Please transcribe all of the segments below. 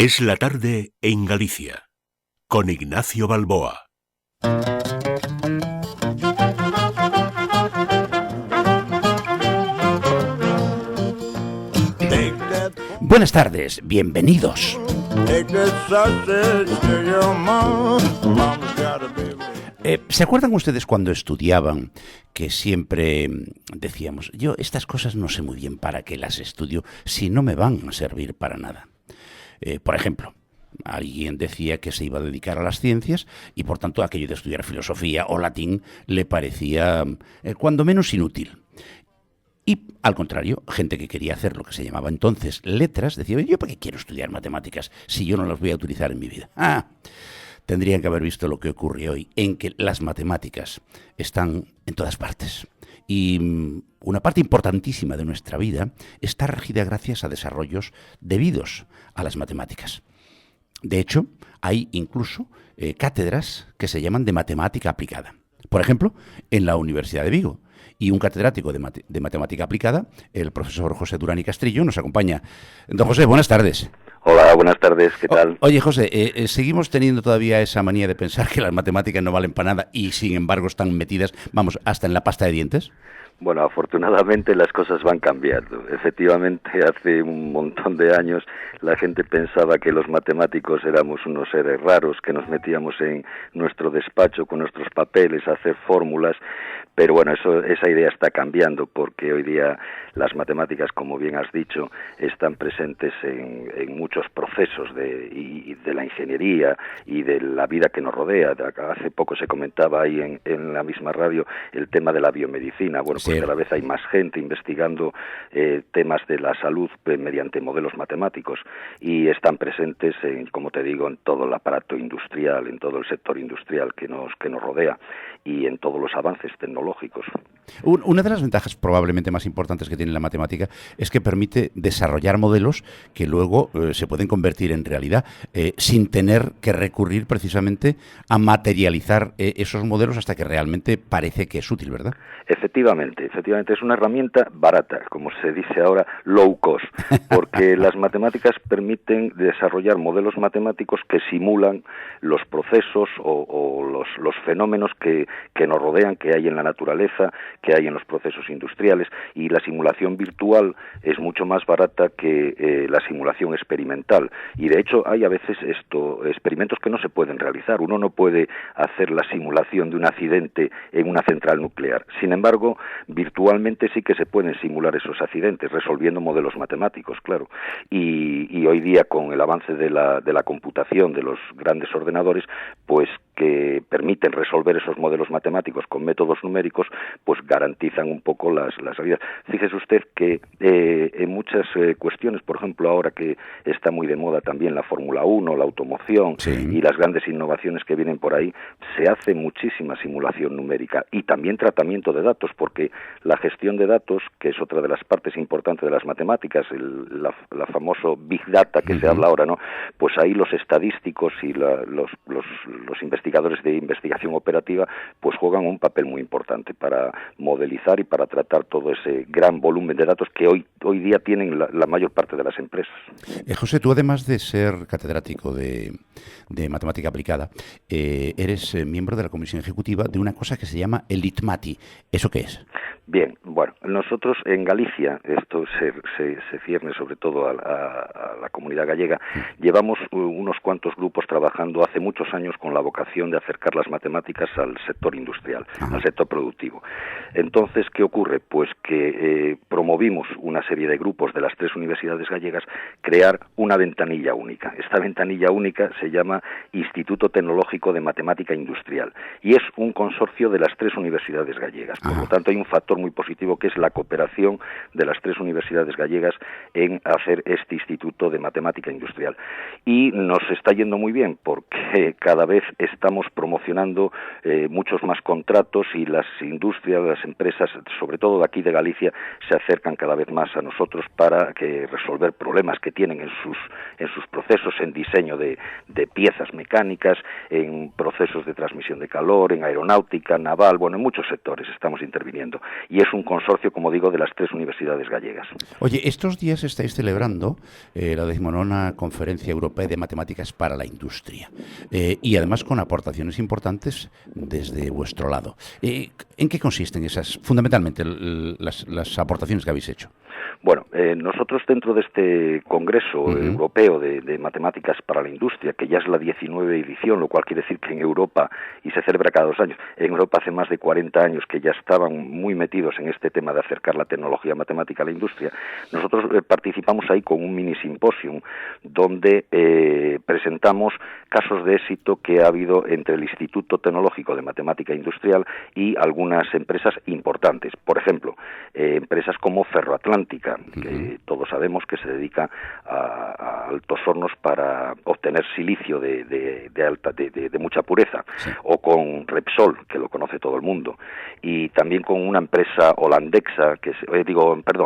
Es la tarde en Galicia, con Ignacio Balboa. Buenas tardes, bienvenidos. ¿Se acuerdan ustedes cuando estudiaban que siempre decíamos, yo estas cosas no sé muy bien para qué las estudio si no me van a servir para nada? Por ejemplo, alguien decía que se iba a dedicar a las ciencias y por tanto aquello de estudiar filosofía o latín le parecía cuando menos inútil. Y al contrario, gente que quería hacer lo que se llamaba entonces letras, decía, ¿yo para qué quiero estudiar matemáticas si yo no las voy a utilizar en mi vida? Tendrían que haber visto lo que ocurre hoy, en que las matemáticas están en todas partes. Y una parte importantísima de nuestra vida está regida gracias a desarrollos debidos a las matemáticas. De hecho, hay incluso cátedras que se llaman de matemática aplicada. Por ejemplo, en la Universidad de Vigo. Y un catedrático de matemática aplicada, el profesor José Durán y Castrillo, nos acompaña. Don José, buenas tardes. Hola, buenas tardes, ¿qué tal? Oye, José, ¿seguimos teniendo todavía esa manía de pensar que las matemáticas no valen para nada y, sin embargo, están metidas, vamos, hasta en la pasta de dientes? Bueno, afortunadamente las cosas van cambiando. Efectivamente, hace un montón de años la gente pensaba que los matemáticos éramos unos seres raros, que nos metíamos en nuestro despacho con nuestros papeles a hacer fórmulas, pero bueno, esa idea está cambiando porque hoy día las matemáticas, como bien has dicho, están presentes en muchos procesos de la ingeniería y de la vida que nos rodea. Hace poco se comentaba ahí en la misma radio el tema de la biomedicina. Bueno, pues cada vez hay más gente investigando temas de la salud mediante modelos matemáticos y están presentes, como te digo, en todo el aparato industrial, en todo el sector industrial que nos rodea y en todos los avances tecnológicos. Una de las ventajas probablemente más importantes que tiene la matemática es que permite desarrollar modelos que luego se pueden convertir en realidad sin tener que recurrir precisamente a materializar esos modelos hasta que realmente parece que es útil, ¿verdad? Efectivamente, es una herramienta barata, como se dice ahora, low cost, porque las matemáticas permiten desarrollar modelos matemáticos que simulan los procesos o los fenómenos que nos rodean, que hay en la naturaleza, que hay en los procesos industriales, y la simulación virtual es mucho más barata que la simulación experimental, y de hecho hay a veces experimentos que no se pueden realizar. Uno no puede hacer la simulación de un accidente en una central nuclear. Sin embargo, virtualmente sí que se pueden simular esos accidentes, resolviendo modelos matemáticos, claro. Y hoy día, con el avance de la computación, de los grandes ordenadores, pues que permiten resolver esos modelos matemáticos con métodos numéricos, pues garantizan un poco las salidas. Fíjese usted que en muchas cuestiones, por ejemplo, ahora que está muy de moda también la Fórmula 1, la automoción, sí, y las grandes innovaciones que vienen por ahí, se hace muchísima simulación numérica y también tratamiento de datos, porque la gestión de datos, que es otra de las partes importantes de las matemáticas, la famoso Big Data que se habla ahora, ¿no? Pues ahí los estadísticos y los investigadores de investigación operativa pues juegan un papel muy importante para modelizar y para tratar todo ese gran volumen de datos que hoy día tienen la mayor parte de las empresas. José, tú además de ser catedrático de matemática aplicada, eres miembro de la comisión ejecutiva de una cosa que se llama el ITMATI. ¿Eso qué es? Bien, bueno, nosotros en Galicia, esto se cierne sobre todo a la comunidad gallega, llevamos unos cuantos grupos trabajando hace muchos años con la vocación de acercar las matemáticas al sector industrial, al sector productivo. Entonces, ¿qué ocurre? Pues que promovimos una serie de grupos de las 3 universidades gallegas crear una ventanilla única. Esta ventanilla única se llama Instituto Tecnológico de Matemática Industrial y es un consorcio de las 3 universidades gallegas. Por lo tanto, hay un factor muy positivo que es la cooperación de las 3 universidades gallegas en hacer este Instituto de Matemática Industrial. Y nos está yendo muy bien porque cada vez estamos promocionando muchos más contratos y las industrias, las empresas, sobre todo de aquí de Galicia, se acercan cada vez más a nosotros para resolver problemas que tienen en sus procesos, en diseño de piezas mecánicas, en procesos de transmisión de calor, en aeronáutica, naval, bueno, en muchos sectores estamos interviniendo. Y es un consorcio, como digo, de las 3 universidades gallegas. Oye, estos días estáis celebrando la 19ª Conferencia Europea de Matemáticas para la Industria y además con aportaciones importantes desde vuestro lado. ¿En qué consisten fundamentalmente las aportaciones que habéis hecho? Bueno, nosotros dentro de este Congreso Europeo de Matemáticas para la Industria, que ya es la 19ª edición, lo cual quiere decir que en Europa, y se celebra cada 2 años, en Europa hace más de 40 años que ya estaban muy metidos en este tema de acercar la tecnología matemática a la industria, nosotros participamos ahí con un mini simposium donde presentamos casos de éxito que ha habido entre el Instituto Tecnológico de Matemática Industrial y algunas empresas importantes. Por ejemplo, empresas como Ferroatlántica, que todos sabemos que se dedica a altos hornos para obtener silicio de mucha pureza, o con Repsol, que lo conoce todo el mundo, y también con una empresa holandesa,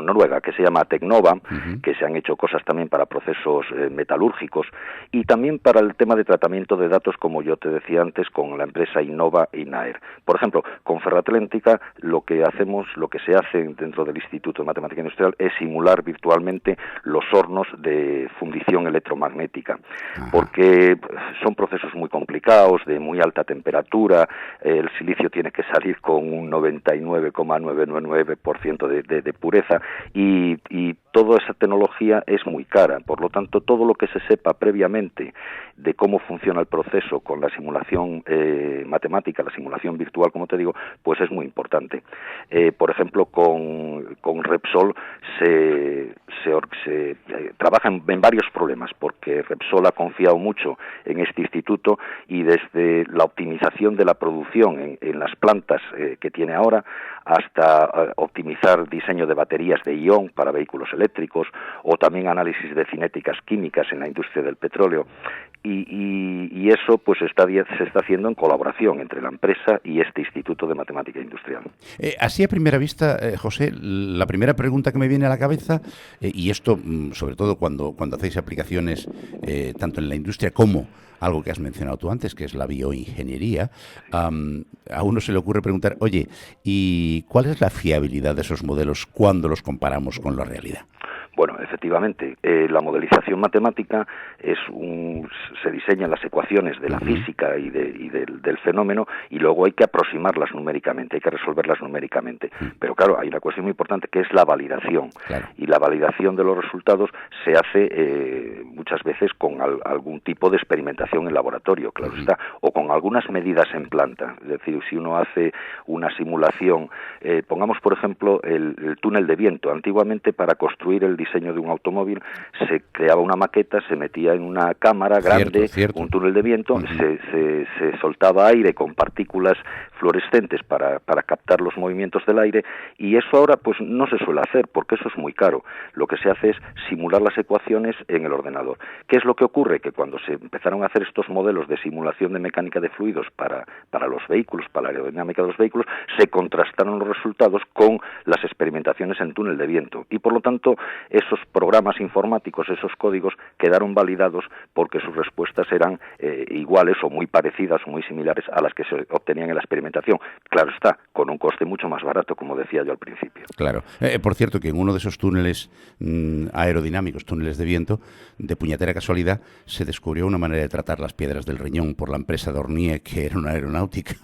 noruega, que se llama Tecnova, que se han hecho cosas también para procesos metalúrgicos, y también para el tema de tratamiento de datos, como yo te decía antes, con la empresa Innova y Naer. Por ejemplo, con Ferroatlántica lo que se hace dentro del Instituto de Matemática Industrial es simular virtualmente los hornos de fundición electromagnética, porque son procesos muy complicados, de muy alta temperatura, el silicio tiene que salir con un 99,999% de pureza, y toda esa tecnología es muy cara. Por lo tanto, todo lo que se sepa previamente de cómo funciona el proceso con la simulación matemática, la simulación virtual, como te digo, pues es muy importante. Por ejemplo, con Repsol se trabaja en varios problemas, porque Repsol ha confiado mucho en este instituto, y desde la optimización de la producción en las plantas que tiene ahora, hasta optimizar diseño de baterías de ion para vehículos eléctricos, o también análisis de cinéticas químicas en la industria del petróleo, y eso pues se está haciendo en colaboración entre la empresa y este Instituto de Matemática Industrial. Así a primera vista, José, la primera pregunta que me viene a la cabeza, y esto sobre todo cuando hacéis aplicaciones tanto en la industria como algo que has mencionado tú antes, que es la bioingeniería, a uno se le ocurre preguntar, oye, ¿y cuál es la fiabilidad de esos modelos cuando los comparamos con la realidad? Bueno, efectivamente, la modelización matemática se diseñan las ecuaciones de la física y del fenómeno, y luego hay que aproximarlas numéricamente, hay que resolverlas numéricamente. Pero claro, hay una cuestión muy importante que es la validación. Claro. Y la validación de los resultados se hace muchas veces con algún tipo de experimentación en laboratorio, claro está, o con algunas medidas en planta. Es decir, si uno hace una simulación, pongamos por ejemplo el túnel de viento. Antiguamente, para construir el diseño de un automóvil se creaba una maqueta, se metía en una cámara grande, un túnel de viento, se soltaba aire con partículas fluorescentes para captar los movimientos del aire, y eso ahora pues no se suele hacer porque eso es muy caro. Lo que se hace es simular las ecuaciones en el ordenador. ¿Qué es lo que ocurre? Que cuando se empezaron a hacer estos modelos de simulación de mecánica de fluidos para los vehículos, para la aerodinámica de los vehículos, se contrastaron los resultados con las experimentaciones en túnel de viento, y por lo tanto esos programas informáticos, esos códigos quedaron validados porque sus respuestas eran iguales o muy parecidas o muy similares a las que se obtenían en la experimentación. Claro está, con un coste mucho más barato, como decía yo al principio. Claro. Por cierto, que en uno de esos túneles aerodinámicos, túneles de viento, de puñetera casualidad, se descubrió una manera de tratar las piedras del riñón por la empresa Dornier, que era una aeronáutica.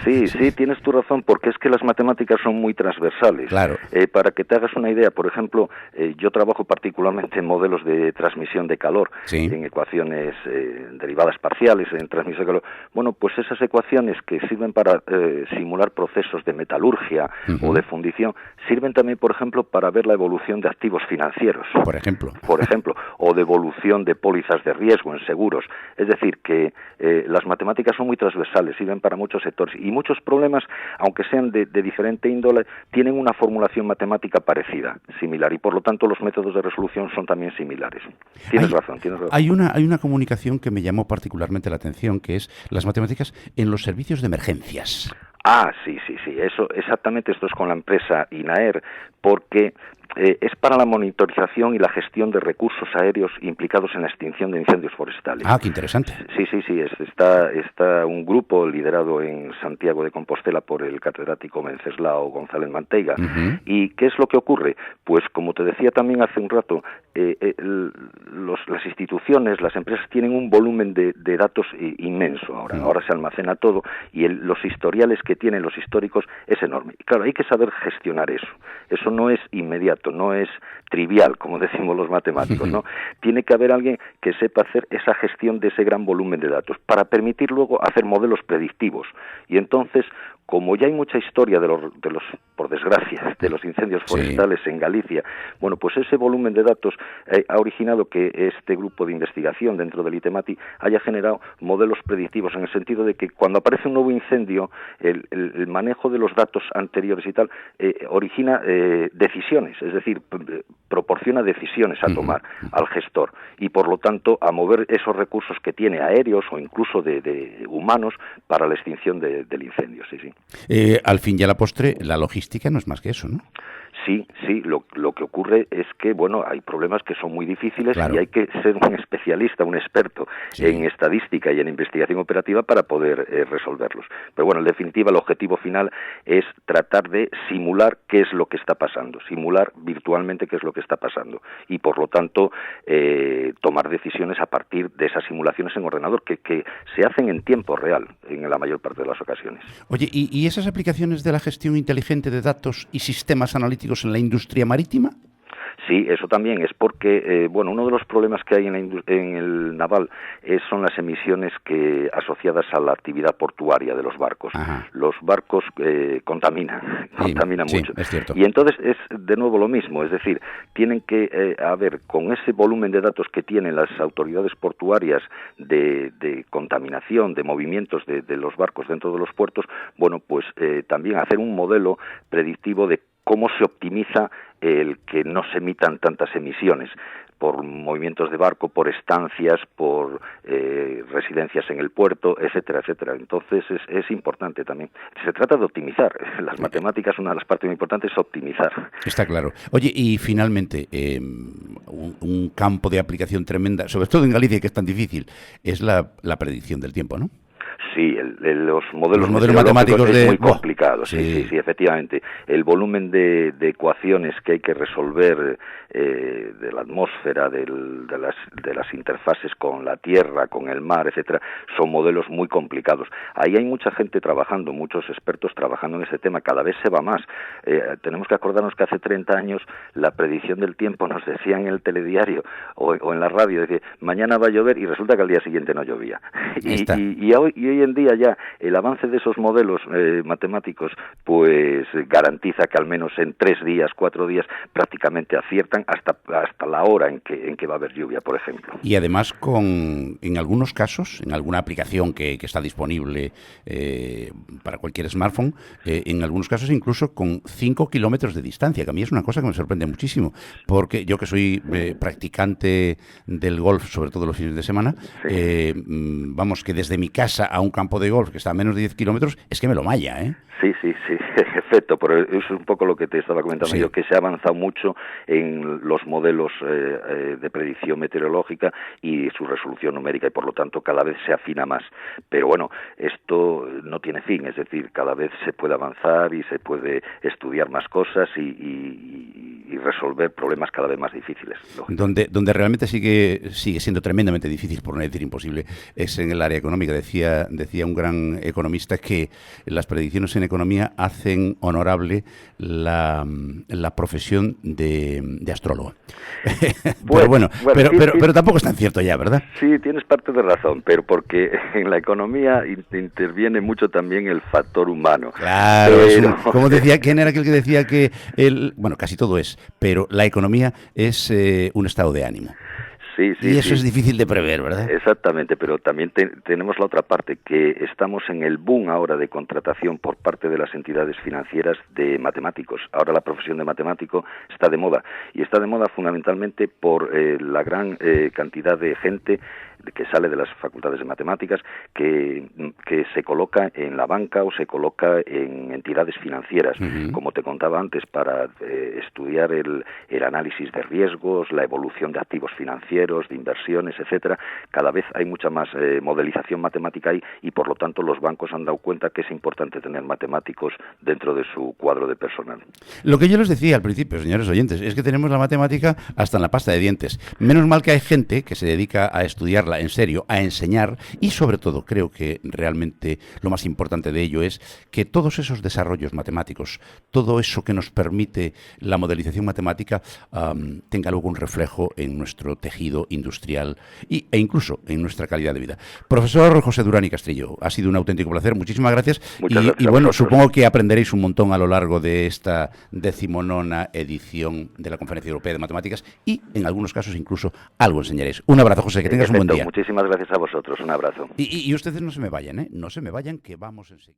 Sí, tienes tu razón, porque es que las matemáticas son muy transversales. Claro. Para que te hagas una idea, por ejemplo, yo trabajo particularmente en modelos de transmisión de calor, en ecuaciones derivadas parciales, en transmisión de calor. Bueno, pues esas ecuaciones que sirven para simular procesos de metalurgia o de fundición, sirven también, por ejemplo, para ver la evolución de activos financieros. Por ejemplo, o de evolución de pólizas de riesgo en seguros. Es decir, que las matemáticas son muy transversales, sirven para muchos sectores, y muchos problemas, aunque sean de diferente índole, tienen una formulación matemática parecida, similar, y por lo tanto los métodos de resolución son también similares. Tienes razón. Hay una comunicación que me llamó particularmente la atención, que es las matemáticas en los servicios de emergencias. Sí, eso exactamente, esto es con la empresa INAER, porque es para la monitorización y la gestión de recursos aéreos implicados en la extinción de incendios forestales. Qué interesante. Sí, está un grupo liderado en Santiago de Compostela por el catedrático Wenceslao González Manteiga. Uh-huh. ¿Y qué es lo que ocurre? Pues como te decía también hace un rato, las instituciones, las empresas tienen un volumen de datos inmenso ahora. Uh-huh. Ahora se almacena todo y los historiales que tienen los históricos es enorme. Y claro, hay que saber gestionar eso. Eso no es inmediato, no es trivial, como decimos los matemáticos, ¿no? Tiene que haber alguien que sepa hacer esa gestión de ese gran volumen de datos para permitir luego hacer modelos predictivos. Y entonces, como ya hay mucha historia de los por desgracia, de los incendios forestales en Galicia, bueno, pues ese volumen de datos ha originado que este grupo de investigación dentro del ITEMATI haya generado modelos predictivos en el sentido de que cuando aparece un nuevo incendio, el manejo de los datos anteriores y tal origina decisiones, es decir, proporciona decisiones a tomar al gestor y por lo tanto a mover esos recursos que tiene aéreos o incluso de humanos para la extinción del incendio, sí. Al fin y a la postre, la logística no es más que eso, ¿no? Sí, lo que ocurre es que, bueno, hay problemas que son muy difíciles, claro, y hay que ser un especialista, un experto en estadística y en investigación operativa para poder resolverlos. Pero bueno, en definitiva, el objetivo final es tratar de simular qué es lo que está pasando, simular virtualmente qué es lo que está pasando y, por lo tanto, tomar decisiones a partir de esas simulaciones en ordenador que se hacen en tiempo real en la mayor parte de las ocasiones. Oye, ¿y esas aplicaciones de la gestión inteligente de datos y sistemas analíticos en la industria marítima? Sí, eso también es porque, uno de los problemas que hay en el naval son las emisiones asociadas a la actividad portuaria de los barcos. Ajá. Los barcos contaminan mucho. Es cierto. Y entonces es de nuevo lo mismo, es decir, tienen que haber, con ese volumen de datos que tienen las autoridades portuarias de contaminación, de movimientos de los barcos dentro de los puertos, también hacer un modelo predictivo de cómo se optimiza el que no se emitan tantas emisiones por movimientos de barco, por estancias, por residencias en el puerto, etcétera, etcétera. Entonces es importante también. Se trata de optimizar. Las matemáticas, una de las partes muy importantes es optimizar. Está claro. Oye, y finalmente, un campo de aplicación tremenda, sobre todo en Galicia, que es tan difícil, es la predicción del tiempo, ¿no? Sí, los modelos matemáticos es muy complicado, sí, efectivamente. El volumen de ecuaciones que hay que resolver de la atmósfera, de las interfaces con la tierra, con el mar, etcétera, son modelos muy complicados. Ahí hay mucha gente trabajando, muchos expertos trabajando en ese tema, cada vez se va más. Tenemos que acordarnos que hace 30 años la predicción del tiempo nos decía en el telediario o en la radio, decía, mañana va a llover y resulta que al día siguiente no llovía. Y hoy en día ya el avance de esos modelos matemáticos pues garantiza que al menos en 3 días, 4 días prácticamente aciertan hasta la hora en que va a haber lluvia, por ejemplo. Y además en algunos casos, en alguna aplicación que está disponible para cualquier smartphone, en algunos casos incluso con 5 kilómetros de distancia, que a mí es una cosa que me sorprende muchísimo, porque yo que soy practicante del golf, sobre todo los fines de semana, que desde mi casa a un campo de golf que está a menos de 10 kilómetros, es que me lo malla, ¿eh? Sí, perfecto, pero eso es un poco lo que te estaba comentando yo, que se ha avanzado mucho en los modelos de predicción meteorológica y su resolución numérica y por lo tanto cada vez se afina más. Pero bueno, esto no tiene fin, es decir, cada vez se puede avanzar y se puede estudiar más cosas y resolver problemas cada vez más difíciles. Donde realmente sigue siendo tremendamente difícil, por no decir imposible, es en el área económica. Decía un gran economista que las predicciones en economía hacen honorable la profesión de astrólogo. Pero tampoco es tan cierto ya, ¿verdad? Sí, tienes parte de razón, pero porque en la economía interviene mucho también el factor humano. Claro, como decía, ¿quién era aquel que decía que casi todo es, pero la economía es un estado de ánimo? Sí, sí, y eso sí. es difícil de prever, ¿verdad? Exactamente, pero también tenemos la otra parte, que estamos en el boom ahora de contratación por parte de las entidades financieras de matemáticos. Ahora la profesión de matemático está de moda, y está de moda fundamentalmente por la gran cantidad de gente que sale de las facultades de matemáticas, que se coloca en la banca o se coloca en entidades financieras, como te contaba antes, para estudiar el análisis de riesgos, la evolución de activos financieros, de inversiones, etcétera. Cada vez hay mucha más modelización matemática ahí, y por lo tanto los bancos han dado cuenta que es importante tener matemáticos dentro de su cuadro de personal. Lo que yo les decía al principio, señores oyentes, es que tenemos la matemática hasta en la pasta de dientes. Menos mal que hay gente que se dedica a estudiarla en serio, a enseñar, y sobre todo creo que realmente lo más importante de ello es que todos esos desarrollos matemáticos, todo eso que nos permite la modelización matemática, tenga luego un reflejo en nuestro tejido industrial e incluso en nuestra calidad de vida. Profesor José Durán y Castillo, ha sido un auténtico placer, muchísimas gracias. Muchas gracias y a bueno, vosotros. supongo que aprenderéis un montón a lo largo de esta 19ª edición de la Conferencia Europea de Matemáticas, y en algunos casos incluso algo enseñaréis. Un abrazo, José, que tengas un buen día. Muchísimas gracias a vosotros, un abrazo. Y ustedes no se me vayan, ¿eh? No se me vayan, que vamos enseguida.